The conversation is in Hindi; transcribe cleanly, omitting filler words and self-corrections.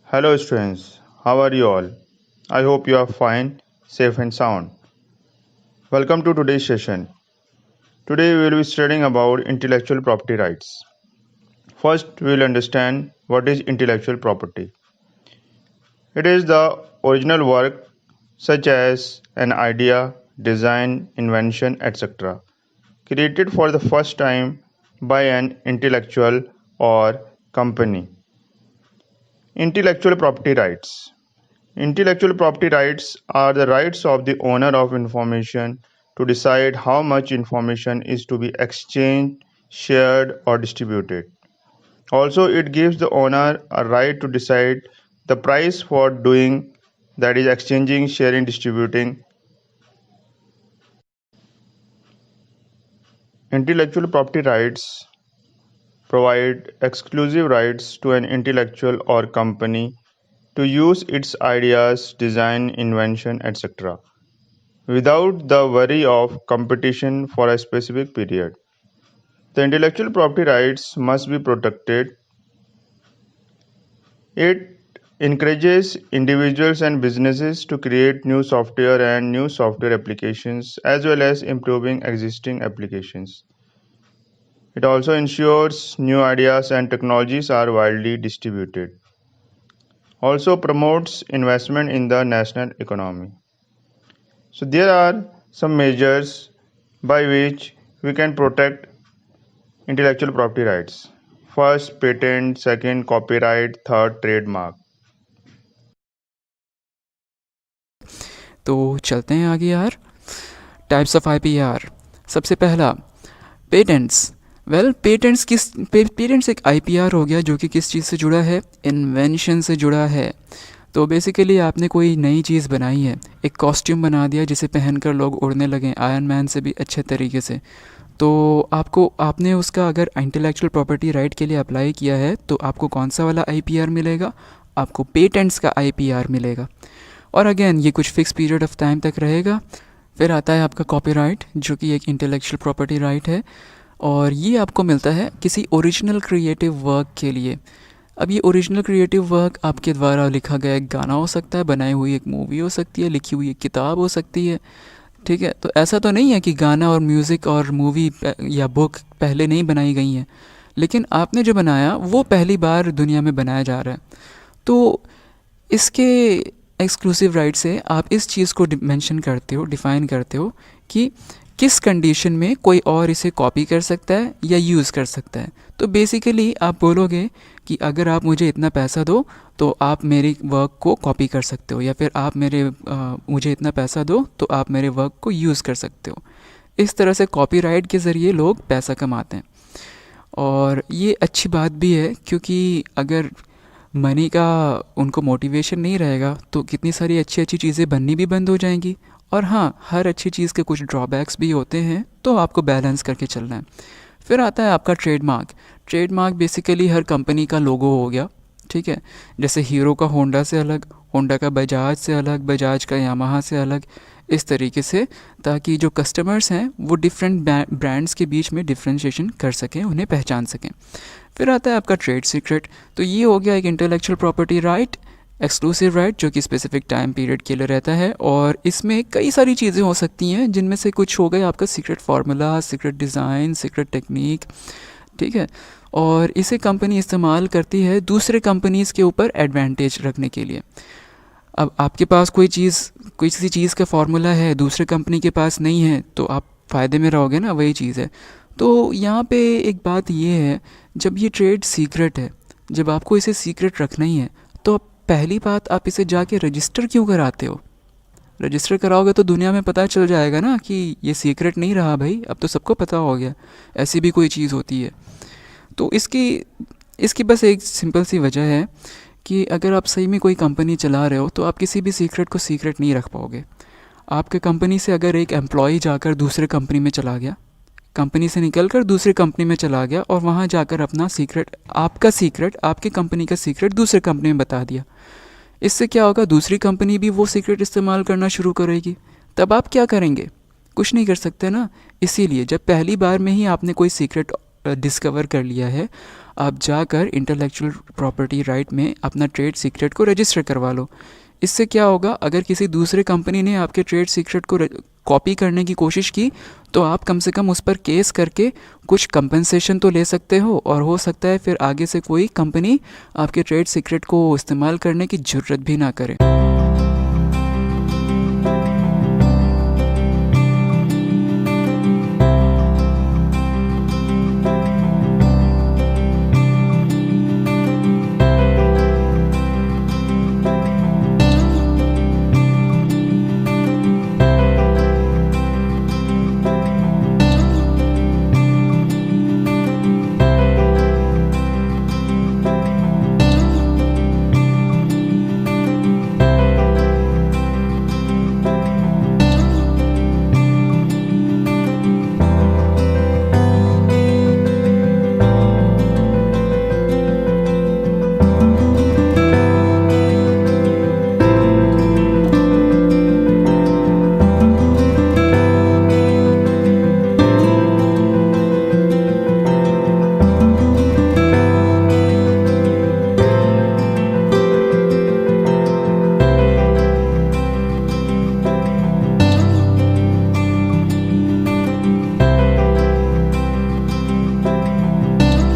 Hello, students. How are you all? I hope you are fine, safe, and sound. Welcome to today's session. Today, we will be studying about intellectual property rights. First, we will understand what is intellectual property. It is the original work, such as an idea, design, invention, etc., created for the first time by an intellectual or company. Intellectual property rights. Intellectual property rights are the rights of the owner of information to decide how much information is to be exchanged, shared, or distributed. Also, it gives the owner a right to decide the price for doing, that is, exchanging, sharing, distributing. Intellectual property rights provide exclusive rights to an intellectual or company to use its ideas, design, invention, etc. without the worry of competition for a specific period. The intellectual property rights must be protected. It encourages individuals and businesses to create new software and new software applications as well as improving existing applications. It also ensures new ideas and technologies are widely distributed. Also promotes investment in the national economy. So there are some measures by which we can protect intellectual property rights. First, patent, second, copyright, third, trademark. तो चलते हैं आगे यार। Types of IPR. सबसे पहला पेटेंट्स। पेटेंट्स एक आईपीआर हो गया जो कि किस चीज़ से जुड़ा है, इन्वेंशन से जुड़ा है। तो बेसिकली आपने कोई नई चीज़ बनाई है, एक कॉस्ट्यूम बना दिया जिसे पहनकर लोग उड़ने लगें आयरन मैन से भी अच्छे तरीके से। तो आपने उसका अगर इंटेलेक्चुअल प्रॉपर्टी राइट के लिए अप्लाई किया है तो आपको कौन सा वाला आईपीआर मिलेगा? आपको पेटेंट्स का आईपीआर मिलेगा। और अगेन ये कुछ फिक्स पीरियड ऑफ टाइम तक रहेगा। फिर आता है आपका कॉपीराइट जो कि एक इंटेलेक्चुअल प्रॉपर्टी राइट है और ये आपको मिलता है किसी ओरिजिनल क्रिएटिव वर्क के लिए। अब ये ओरिजिनल क्रिएटिव वर्क आपके द्वारा लिखा गया एक गाना हो सकता है, बनाई हुई एक मूवी हो सकती है, लिखी हुई एक किताब हो सकती है। ठीक है, तो ऐसा तो नहीं है कि गाना और म्यूज़िक और मूवी या बुक पहले नहीं बनाई गई हैं, लेकिन आपने जो बनाया वो पहली बार दुनिया में बनाया जा रहा है। तो इसके एक्सक्लूसिव राइट से आप इस चीज़ को मेंशन करते हो, डिफ़ाइन करते हो कि किस कंडीशन में कोई और इसे कॉपी कर सकता है या यूज़ कर सकता है। तो बेसिकली आप बोलोगे कि अगर आप मुझे इतना पैसा दो तो आप मेरी वर्क को कॉपी कर सकते हो, या फिर आप मुझे इतना पैसा दो तो आप मेरे वर्क को यूज़ कर सकते हो। इस तरह से कॉपीराइट के ज़रिए लोग पैसा कमाते हैं और ये अच्छी बात भी है, क्योंकि अगर मनी का उनको मोटिवेशन नहीं रहेगा तो कितनी सारी अच्छी अच्छी चीज़ें बननी भी बंद हो जाएंगी। और हाँ, हर अच्छी चीज़ के कुछ ड्रॉबैक्स भी होते हैं, तो आपको बैलेंस करके चलना है। फिर आता है आपका ट्रेडमार्क। ट्रेडमार्क बेसिकली हर कंपनी का लोगो हो गया। ठीक है, जैसे हीरो का होंडा से अलग, होंडा का बजाज से अलग, बजाज का यामाहा से अलग, इस तरीके से, ताकि जो कस्टमर्स हैं वो डिफरेंट ब्रांड्स के बीच में डिफ्रेंशिएशन कर सकें, उन्हें पहचान सकें। फिर आता है आपका ट्रेड सीक्रेट। तो ये हो गया एक intellectual property right, exclusive right जो कि स्पेसिफिक टाइम पीरियड के लिए रहता है और इसमें कई सारी चीज़ें हो सकती हैं, जिनमें से कुछ हो गए आपका secret formula, secret design, secret technique. ठीक है, और इसे कंपनी इस्तेमाल करती है दूसरे कंपनीज़ के ऊपर एडवांटेज रखने के लिए। अब आपके पास कोई किसी चीज़ का फार्मूला है, दूसरे कंपनी के पास नहीं है, तो आप फ़ायदे में रहोगे ना, वही चीज़ है। तो यहाँ पे एक बात ये है, जब ये ट्रेड सीक्रेट है, जब आपको इसे सीक्रेट रखना ही है, तो पहली बात आप इसे जाके रजिस्टर क्यों कराते हो? रजिस्टर कराओगे तो दुनिया में पता चल जाएगा ना कि ये सीक्रेट नहीं रहा भाई, अब तो सबको पता हो गया, ऐसी भी कोई चीज़ होती है। तो इसकी बस एक सिंपल सी वजह है कि अगर आप सही में कोई कंपनी चला रहे हो तो आप किसी भी सीक्रेट को सीक्रेट नहीं रख पाओगे। आपके कंपनी से अगर एक एम्प्लॉय जाकर दूसरे कंपनी में चला गया, कंपनी से निकलकर दूसरी कंपनी में चला गया और वहाँ जाकर अपना सीक्रेट, आपकी कंपनी का सीक्रेट दूसरे कंपनी में बता दिया, इससे क्या होगा? दूसरी कंपनी भी वो सीक्रेट इस्तेमाल करना शुरू करेगी। तब आप क्या करेंगे? कुछ नहीं कर सकते ना। इसीलिए जब पहली बार में ही आपने कोई सीक्रेट डिस्कवर कर लिया है, आप जाकर इंटेलेक्चुअल प्रॉपर्टी राइट में अपना ट्रेड सीक्रेट को रजिस्टर करवा लो। इससे क्या होगा, अगर किसी दूसरे कंपनी ने आपके ट्रेड सीक्रेट को कॉपी करने की कोशिश की तो आप कम से कम उस पर केस करके कुछ कंपनसेशन तो ले सकते हो, और हो सकता है फिर आगे से कोई कंपनी आपके ट्रेड सीक्रेट को इस्तेमाल करने की ज़रूरत भी ना करे।